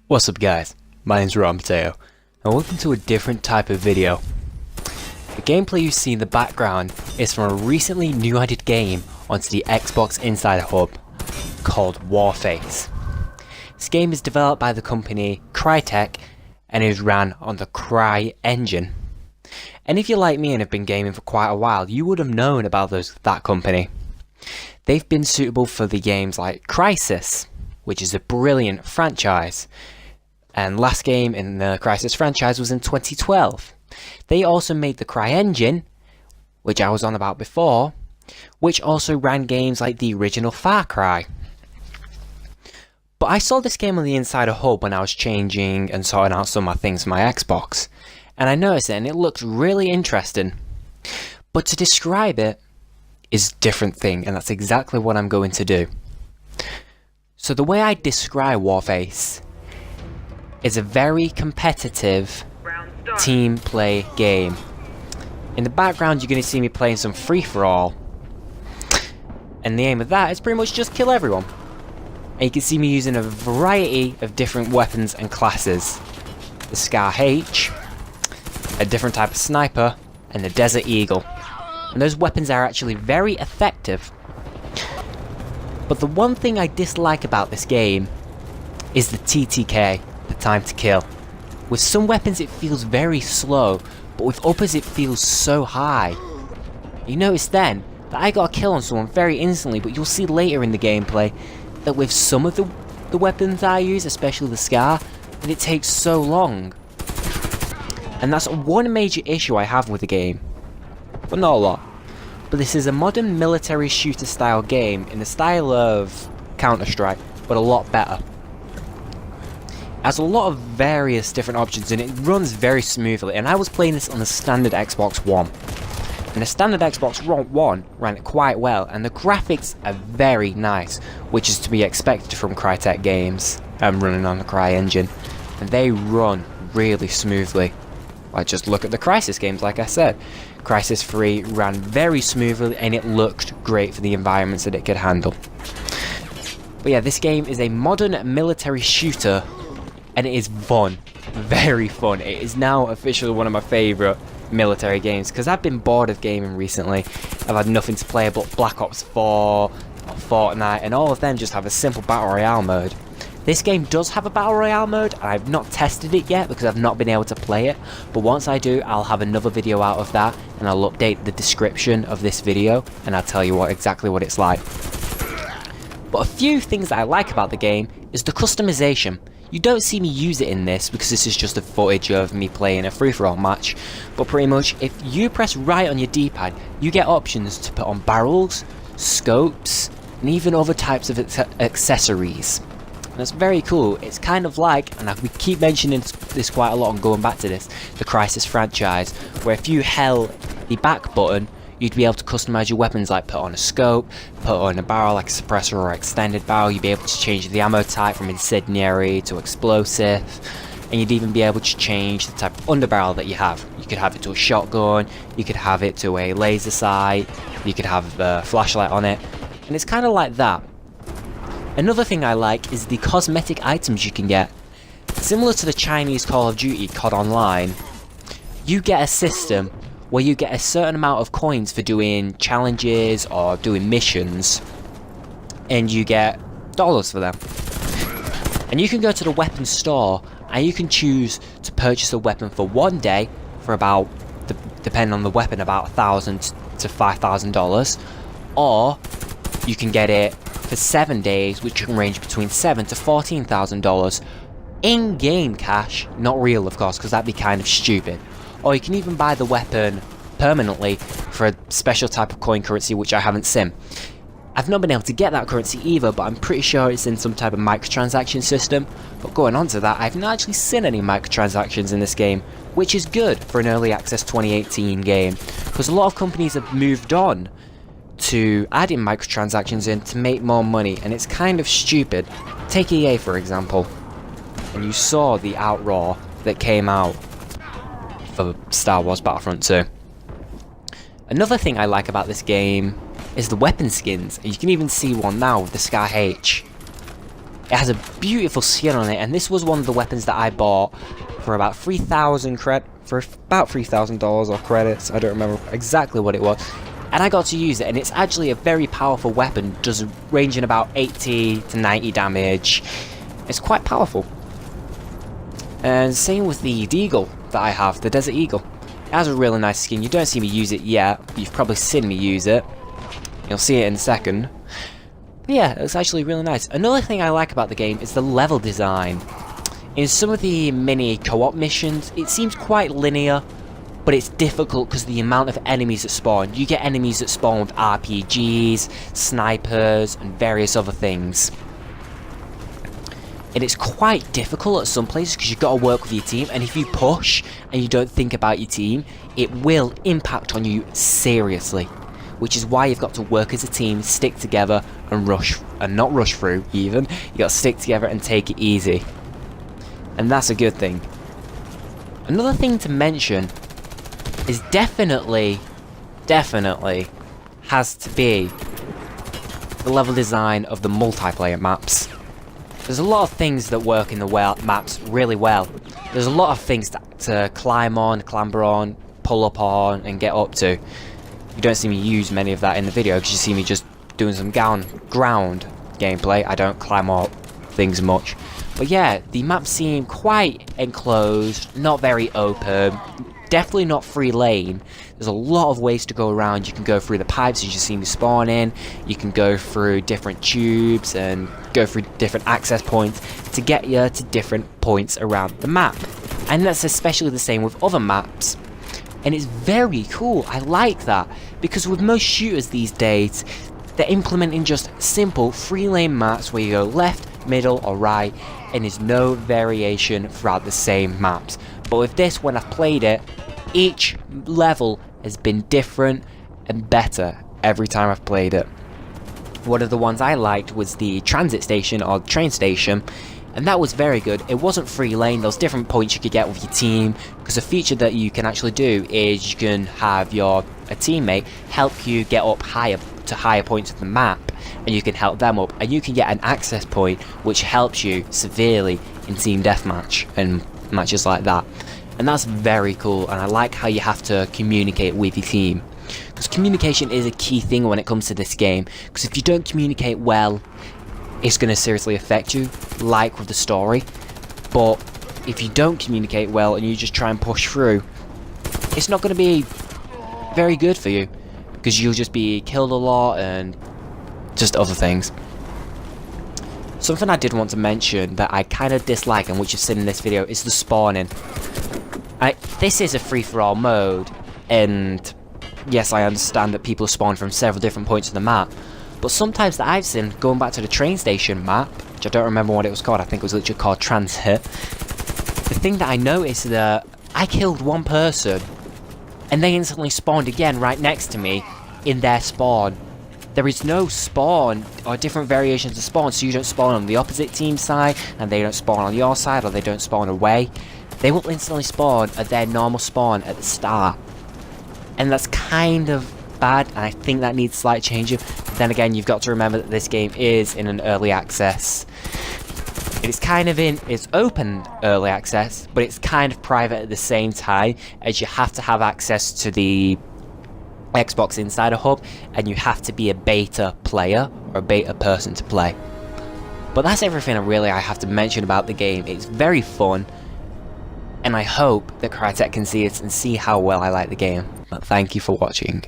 What's up guys, my name's Rotten Potato, and welcome to a different type of video. The gameplay you see in the background is from a recently new added game onto the Xbox Insider Hub called Warface. This game is developed by the company Crytek and is ran on the cryengine. And if you're like me and have been gaming for quite a while, you would have known about that company. They've been suitable for the games like Crysis, which is a brilliant franchise. And last game in the Crysis franchise was in 2012. They also made the cryengine, which I was on about before, which also ran games like the original Far Cry. But I saw this game on the Insider Hub when I was changing and sorting out some of my things for my Xbox, and I noticed it and it looked really interesting. But to describe it is a different thing, and that's exactly what I'm going to do. So the way I describe Warface is a very competitive team play game. In the background you're going to see me playing some free-for-all, and the aim of that is pretty much just kill everyone. And you can see me using a variety of different weapons and classes. The Scar H, a different type of sniper, and the Desert Eagle. And those weapons are actually very effective. But the one thing I dislike about this game is the TTK, the time to kill. With some weapons it feels very slow, but with others it feels so high. You notice then that I got a kill on someone very instantly, but you'll see later in the gameplay that with some of the weapons I use, especially the Scar, that it takes so long. And that's one major issue I have with the game, but not a lot. But this is a modern military shooter style game in the style of Counter-Strike, but a lot better. It has a lot of various different options and it runs very smoothly, and I was playing this on the standard Xbox One. And the standard Xbox One ran it quite well, and the graphics are very nice, which is to be expected from Crytek games running on the CryEngine. And they run really smoothly. Like, just look at the Crysis games, like I said. Crysis 3 ran very smoothly and it looked great for the environments that it could handle. But yeah, this game is a modern military shooter and it is fun. Very fun. It is now officially one of my favourite military games because I've been bored of gaming recently. I've had nothing to play but Black Ops 4 or Fortnite, and all of them just have a simple Battle Royale mode. This game does have a Battle Royale mode, and I've not tested it yet because I've not been able to play it, but once I do, I'll have another video out of that, and I'll update the description of this video, and I'll tell you exactly what it's like. But a few things that I like about the game is the customization. You don't see me use it in this because this is just a footage of me playing a free-for-all match, but pretty much if you press right on your D-pad, you get options to put on barrels, scopes, and even other types of accessories. And it's very cool. It's kind of like, and we keep mentioning this quite a lot and going back to this, the Crysis franchise, where if you held the back button, you'd be able to customize your weapons, like put on a scope, put on a barrel like a suppressor or extended barrel. You'd be able to change the ammo type from incendiary to explosive, and you'd even be able to change the type of underbarrel that you have. You could have it to a shotgun, you could have it to a laser sight, you could have a flashlight on it, and it's kind of like that. Another thing I like is the cosmetic items you can get. Similar to the Chinese Call of Duty COD Online, you get a system where you get a certain amount of coins for doing challenges or doing missions, and you get dollars for them. And you can go to the weapon store and you can choose to purchase a weapon for one day for about, depending on the weapon, about $1,000 to $5,000, or you can get it for 7 days, which can range between $7,000 to $14,000 in-game cash, not real of course, because that'd be kind of stupid. Or you can even buy the weapon permanently for a special type of coin currency, which I haven't seen. I've not been able to get that currency either, but I'm pretty sure it's in some type of microtransaction system. But going on to that, I've not actually seen any microtransactions in this game, which is good for an early access 2018 game, because a lot of companies have moved on to adding microtransactions in to make more money, and it's kind of stupid. Take EA for example, and you saw the outroar that came out for Star Wars Battlefront 2. Another thing I like about this game is the weapon skins, and you can even see one now with the Scar H. It has a beautiful skin on it, and this was one of the weapons that I bought for about $3,000 or credits. I don't remember exactly what it was. And I got to use it, and it's actually a very powerful weapon, does ranging about 80 to 90 damage. It's quite powerful. And same with the Deagle that I have, the Desert Eagle. It has a really nice skin. You don't see me use it yet, but you've probably seen me use it. You'll see it in a second. But yeah, it's actually really nice. Another thing I like about the game is the level design. In some of the mini co-op missions, it seems quite linear, but it's difficult because of the amount of enemies that spawn. You get enemies that spawn with RPGs, snipers, and various other things. And it's quite difficult at some places because you've got to work with your team, and if you push and you don't think about your team, it will impact on you seriously. Which is why you've got to work as a team, stick together, and not rush through even. You got to stick together and take it easy. And that's a good thing. Another thing to mention is definitely has to be the level design of the multiplayer maps. There's a lot of things that work in the maps really well. There's a lot of things to climb on, clamber on, pull up on, and get up to. You don't see me use many of that in the video because you see me just doing some ground gameplay. I don't climb up things much. But yeah, the maps seem quite enclosed, not very open, definitely not free lane. There's a lot of ways to go around. You can go through the pipes as you see me spawn in, you can go through different tubes and go through different access points to get you to different points around the map. And that's especially the same with other maps. And it's very cool, I like that, because with most shooters these days, they're implementing just simple free lane maps where you go left, middle or right, and there's no variation throughout the same maps. But with this, when I've played it, each level has been different and better every time I've played it. One of the ones I liked was the transit station or train station, and that was very good. It wasn't free lane, there was different points you could get with your team, because a feature that you can actually do is you can have a teammate help you get up to higher points of the map, and you can help them up, and you can get an access point which helps you severely in team deathmatch and matches like that. And that's very cool, and I like how you have to communicate with your team, because communication is a key thing when it comes to this game, because if you don't communicate well, it's going to seriously affect you, like with the story. But if you don't communicate well and you just try and push through, it's not going to be very good for you, because you'll just be killed a lot and just other things. Something I did want to mention that I kind of dislike, and which you've seen in this video, is the spawning. This is a free-for-all mode, and yes, I understand that people spawn from several different points of the map, but sometimes that I've seen, going back to the train station map, which I don't remember what it was called, I think it was literally called Transit, the thing that I noticed that I killed one person, and they instantly spawned again right next to me in their spawn. There is no spawn or different variations of spawn, so you don't spawn on the opposite team side, and they don't spawn on your side, or they don't spawn away. They will instantly spawn at their normal spawn at the start. And that's kind of bad, and I think that needs slight changing. But then again, you've got to remember that this game is in an early access. It's kind of it's open early access, but it's kind of private at the same time, as you have to have access to the Xbox Insider Hub, and you have to be a beta player or a beta person to play. But that's everything I have to mention about the game. It's very fun, and I hope that Crytek can see it and see how well I like the game. But thank you for watching.